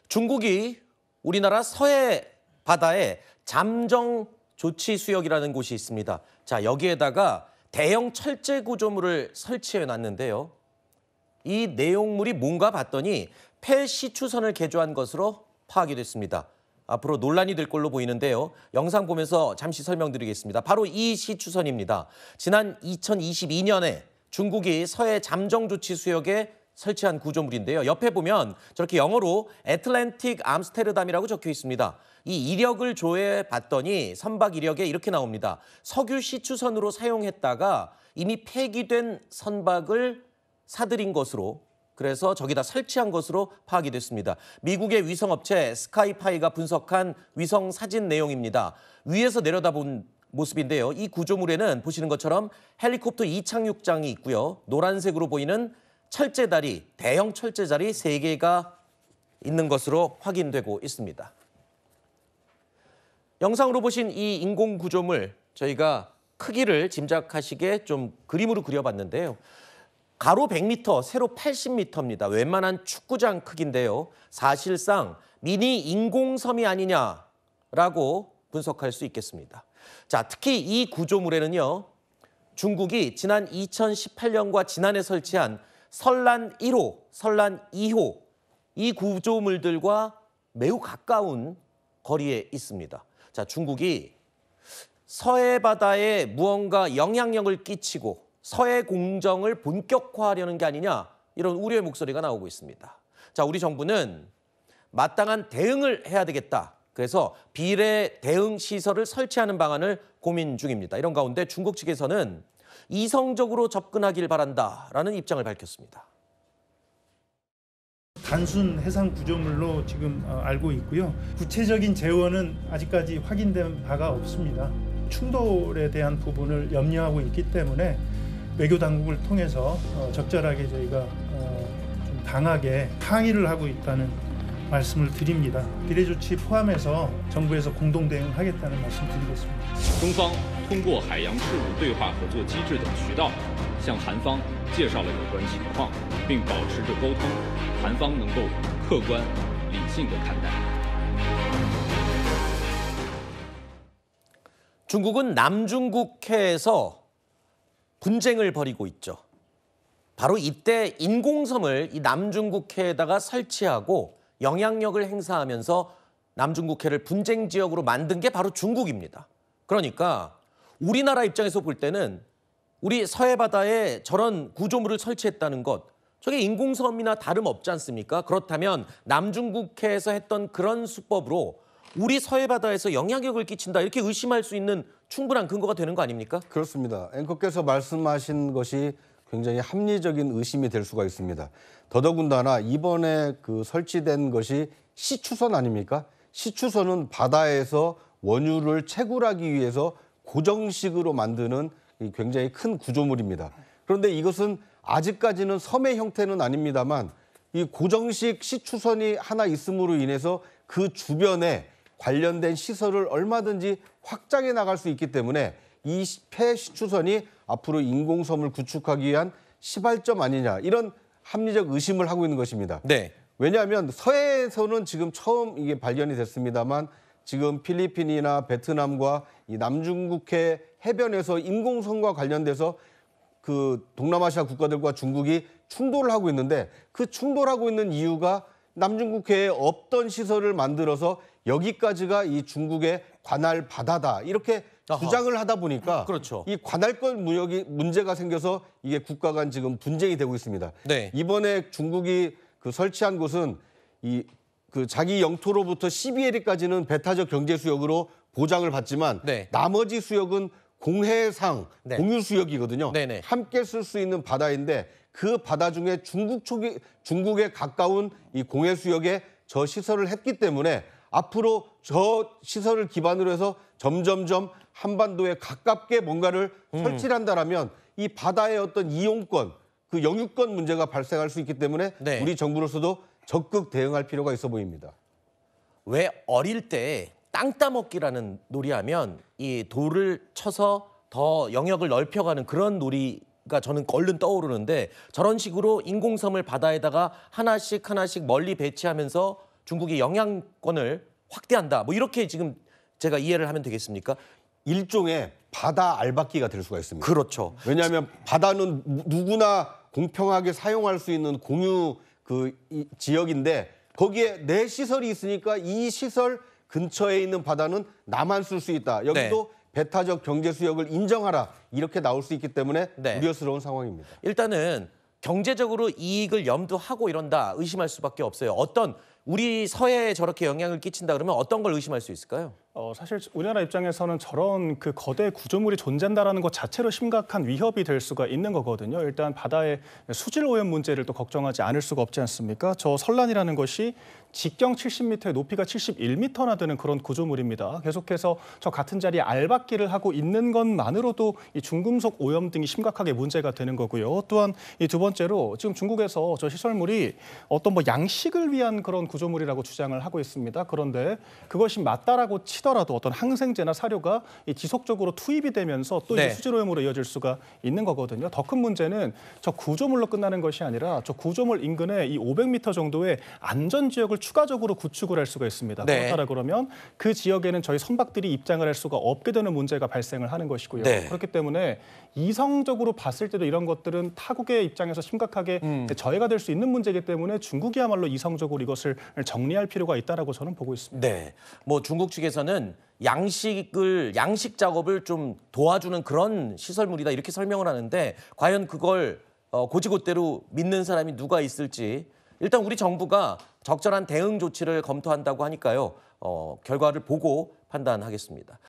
중국이 우리나라 서해 바다에 잠정 조치 수역이라는 곳이 있습니다. 자, 여기에다가 대형 철제 구조물을 설치해 놨는데요. 이 내용물이 뭔가 봤더니 폐시추선을 개조한 것으로 파악이 됐습니다. 앞으로 논란이 될 걸로 보이는데요. 영상 보면서 잠시 설명드리겠습니다. 바로 이 시추선입니다. 지난 2022년에 중국이 서해 잠정 조치 수역에 설치한 구조물인데요. 옆에 보면 저렇게 영어로 애틀랜틱 암스테르담이라고 적혀 있습니다. 이 이력을 조회해 봤더니 선박 이력에 이렇게 나옵니다. 석유 시추선으로 사용했다가 이미 폐기된 선박을 사들인 것으로, 그래서 저기다 설치한 것으로 파악이 됐습니다. 미국의 위성업체 스카이파이가 분석한 위성 사진 내용입니다. 위에서 내려다본 모습인데요. 이 구조물에는 보시는 것처럼 헬리콥터 이착륙장이 있고요. 노란색으로 보이는 철제다리, 대형 철제다리 3개가 있는 것으로 확인되고 있습니다. 영상으로 보신 이 인공 구조물, 저희가 크기를 짐작하시게 좀 그림으로 그려봤는데요. 가로 100m, 세로 80m입니다. 웬만한 축구장 크기인데요. 사실상 미니 인공섬이 아니냐라고 분석할 수 있겠습니다. 자, 특히 이 구조물에는요, 중국이 지난 2018년과 지난해 설치한 설란 1호, 설란 2호 이 구조물들과 매우 가까운 거리에 있습니다. 자, 중국이 서해 바다에 무언가 영향력을 끼치고 서해 공정을 본격화하려는 게 아니냐, 이런 우려의 목소리가 나오고 있습니다. 자, 우리 정부는 마땅한 대응을 해야 되겠다. 그래서 비례 대응 시설을 설치하는 방안을 고민 중입니다. 이런 가운데 중국 측에서는 이성적으로 접근하길 바란다라는 입장을 밝혔습니다. 단순 해상 구조물로 지금 알고 있고요. 구체적인 재원은 아직까지 확인된 바가 없습니다. 충돌에 대한 부분을 염려하고 있기 때문에 외교 당국을 통해서 적절하게 저희가 좀 강하게 항의를 하고 있다는 말씀을 드립니다. 비례 조치 포함해서 정부에서 공동 대응하겠다는 말씀 드리겠습니다. 中方通过海洋事务对话合作机制等渠道，向韩方介绍了有关情况，并保持着沟通，韩方能够客观理性地看待。 중국은 남중국해에서 분쟁을 벌이고 있죠. 바로 이때 인공섬을 이 남중국해에다가 설치하고 영향력을 행사하면서 남중국해를 분쟁 지역으로 만든 게 바로 중국입니다. 그러니까 우리나라 입장에서 볼 때는 우리 서해 바다에 저런 구조물을 설치했다는 것, 저게 인공섬이나 다름없지 않습니까? 그렇다면 남중국해에서 했던 그런 수법으로 우리 서해 바다에서 영향력을 끼친다, 이렇게 의심할 수 있는 충분한 근거가 되는 거 아닙니까? 그렇습니다. 앵커께서 말씀하신 것이 굉장히 합리적인 의심이 될 수가 있습니다. 더더군다나 이번에 설치된 것이 시추선 아닙니까? 시추선은 바다에서 원유를 채굴하기 위해서 고정식으로 만드는 굉장히 큰 구조물입니다. 그런데 이것은 아직까지는 섬의 형태는 아닙니다만 이 고정식 시추선이 하나 있음으로 인해서 그 주변에 관련된 시설을 얼마든지 확장해 나갈 수 있기 때문에 이 폐시추선이 앞으로 인공섬을 구축하기 위한 시발점 아니냐, 이런 합리적 의심을 하고 있는 것입니다. 네. 왜냐하면 서해에서는 지금 처음 이게 발견이 됐습니다만 지금 필리핀이나 베트남과 이 남중국해 해변에서 인공섬과 관련돼서 그 동남아시아 국가들과 중국이 충돌을 하고 있는데, 그 충돌하고 있는 이유가 남중국해에 없던 시설을 만들어서 여기까지가 이 중국의 관할 바다다, 이렇게 주장을 하다 보니까 그렇죠. 이 관할권 무역이 문제가 생겨서 이게 국가 간 지금 분쟁이 되고 있습니다. 네. 이번에 중국이 설치한 곳은 자기 영토로부터 12해리까지는 배타적 경제 수역으로 보장을 받지만 네. 나머지 수역은 공해상 네. 공유 수역이거든요. 네네. 함께 쓸 수 있는 바다인데 그 바다 중에 중국에 가까운 이 공해 수역에 저 시설을 했기 때문에 앞으로 저 시설을 기반으로 해서 점점점 한반도에 가깝게 뭔가를 설치를 한다라면 이 바다의 어떤 이용권, 그 영유권 문제가 발생할 수 있기 때문에 네. 우리 정부로서도 적극 대응할 필요가 있어 보입니다. 왜 어릴 때 땅 따먹기라는 놀이하면 이 돌을 쳐서 더 영역을 넓혀가는 그런 놀이가 저는 얼른 떠오르는데, 저런 식으로 인공섬을 바다에다가 하나씩 하나씩 멀리 배치하면서 중국이 영향권을 확대한다. 뭐 이렇게 지금 제가 이해를 하면 되겠습니까? 일종의 바다 알박기가 될 수가 있습니다. 그렇죠. 왜냐하면 바다는 누구나 공평하게 사용할 수 있는 공유 이 지역인데 거기에 내 시설이 있으니까 이 시설 근처에 있는 바다는 나만 쓸 수 있다. 여기도 배타적 경제 수역을 인정하라. 이렇게 나올 수 있기 때문에 네. 우려스러운 상황입니다. 일단은 경제적으로 이익을 염두하고 이런다 의심할 수밖에 없어요. 어떤 우리 서해에 저렇게 영향을 끼친다 그러면 어떤 걸 의심할 수 있을까요? 사실 우리나라 입장에서는 저런 그 거대 구조물이 존재한다라는 것 자체로 심각한 위협이 될 수가 있는 거거든요. 일단 바다의 수질 오염 문제를 또 걱정하지 않을 수가 없지 않습니까? 저 선란이라는 것이 직경 70m에 높이가 71m나 되는 그런 구조물입니다. 계속해서 저 같은 자리에 알박기를 하고 있는 것만으로도 이 중금속 오염 등이 심각하게 문제가 되는 거고요. 또한 이 두 번째로 지금 중국에서 저 시설물이 어떤 뭐 양식을 위한 그런 구조물이라고 주장을 하고 있습니다. 그런데 그것이 맞다라고 치더라도 어떤 항생제나 사료가 이 지속적으로 투입이 되면서 또 이제 수질 오염으로 이어질 수가 있는 거거든요. 더 큰 문제는 저 구조물로 끝나는 것이 아니라 저 구조물 인근에 이 500m 정도의 안전 지역을 추가적으로 구축을 할 수가 있습니다. 그렇다라 그러면 그 지역에는 저희 선박들이 입장을 할 수가 없게 되는 문제가 발생을 하는 것이고요. 그렇기 때문에 이성적으로 봤을 때도 이런 것들은 타국의 입장에서 심각하게 저해가 될 수 있는 문제이기 때문에 중국이야말로 이성적으로 이것을 정리할 필요가 있다라고 저는 보고 있습니다. 네, 뭐 중국 측에서는 양식 작업을 좀 도와주는 그런 시설물이다 이렇게 설명을 하는데 과연 그걸 곧이곧대로 믿는 사람이 누가 있을지 일단 우리 정부가 적절한 대응 조치를 검토한다고 하니까요. 결과를 보고 판단하겠습니다.